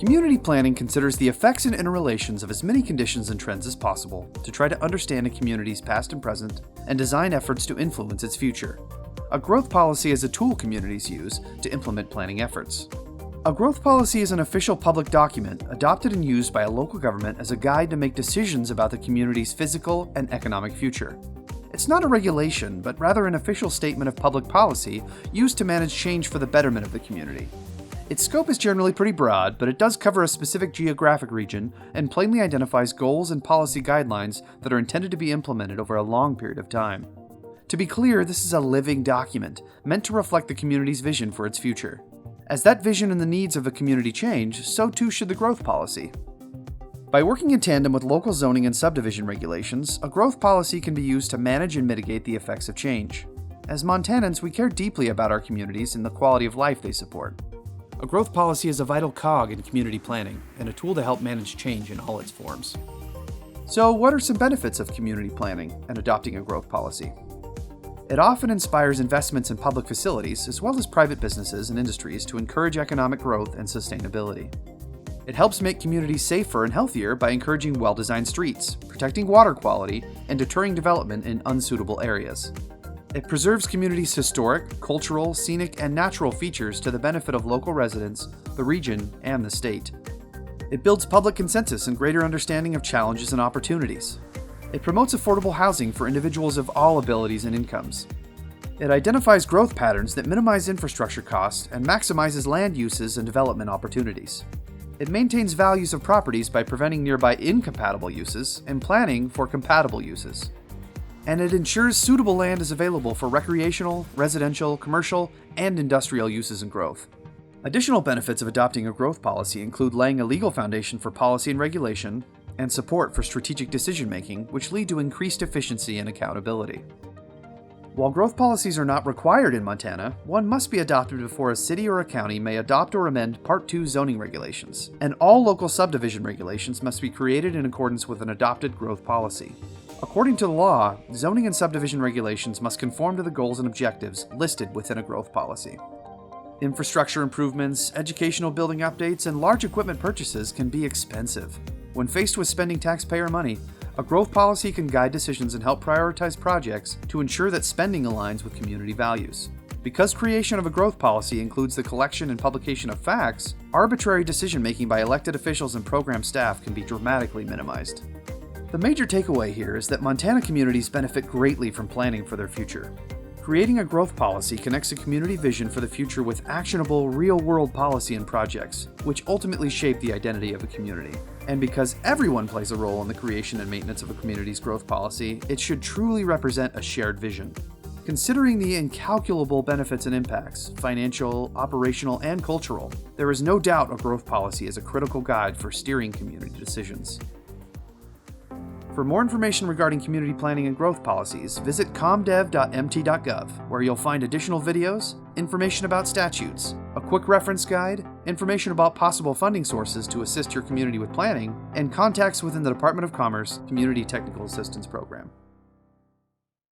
Community planning considers the effects and interrelations of as many conditions and trends as possible to try to understand a community's past and present and design efforts to influence its future. A growth policy is a tool communities use to implement planning efforts. A growth policy is an official public document adopted and used by a local government as a guide to make decisions about the community's physical and economic future. It's not a regulation, but rather an official statement of public policy used to manage change for the betterment of the community. Its scope is generally pretty broad, but it does cover a specific geographic region and plainly identifies goals and policy guidelines that are intended to be implemented over a long period of time. To be clear, this is a living document, meant to reflect the community's vision for its future. As that vision and the needs of the community change, so too should the growth policy. By working in tandem with local zoning and subdivision regulations, a growth policy can be used to manage and mitigate the effects of change. As Montanans, we care deeply about our communities and the quality of life they support. A growth policy is a vital cog in community planning and a tool to help manage change in all its forms. So, what are some benefits of community planning and adopting a growth policy? It often inspires investments in public facilities as well as private businesses and industries to encourage economic growth and sustainability. It helps make communities safer and healthier by encouraging well-designed streets, protecting water quality, and deterring development in unsuitable areas. It preserves communities' historic, cultural, scenic, and natural features to the benefit of local residents, the region, and the state. It builds public consensus and greater understanding of challenges and opportunities. It promotes affordable housing for individuals of all abilities and incomes. It identifies growth patterns that minimize infrastructure costs and maximizes land uses and development opportunities. It maintains values of properties by preventing nearby incompatible uses and planning for compatible uses. And it ensures suitable land is available for recreational, residential, commercial, and industrial uses and growth. Additional benefits of adopting a growth policy include laying a legal foundation for policy and regulation, and support for strategic decision-making, which lead to increased efficiency and accountability. While growth policies are not required in Montana, one must be adopted before a city or a county may adopt or amend Part 2 zoning regulations, and all local subdivision regulations must be created in accordance with an adopted growth policy. According to the law, zoning and subdivision regulations must conform to the goals and objectives listed within a growth policy. Infrastructure improvements, educational building updates, and large equipment purchases can be expensive. When faced with spending taxpayer money, a growth policy can guide decisions and help prioritize projects to ensure that spending aligns with community values. Because creation of a growth policy includes the collection and publication of facts, arbitrary decision-making by elected officials and program staff can be dramatically minimized. The major takeaway here is that Montana communities benefit greatly from planning for their future. Creating a growth policy connects a community vision for the future with actionable, real-world policy and projects, which ultimately shape the identity of a community. And because everyone plays a role in the creation and maintenance of a community's growth policy, it should truly represent a shared vision. Considering the incalculable benefits and impacts, financial, operational, and cultural, there is no doubt a growth policy is a critical guide for steering community decisions. For more information regarding community planning and growth policies, visit comdev.mt.gov, where you'll find additional videos, information about statutes, a quick reference guide, information about possible funding sources to assist your community with planning, and contacts within the Department of Commerce Community Technical Assistance Program.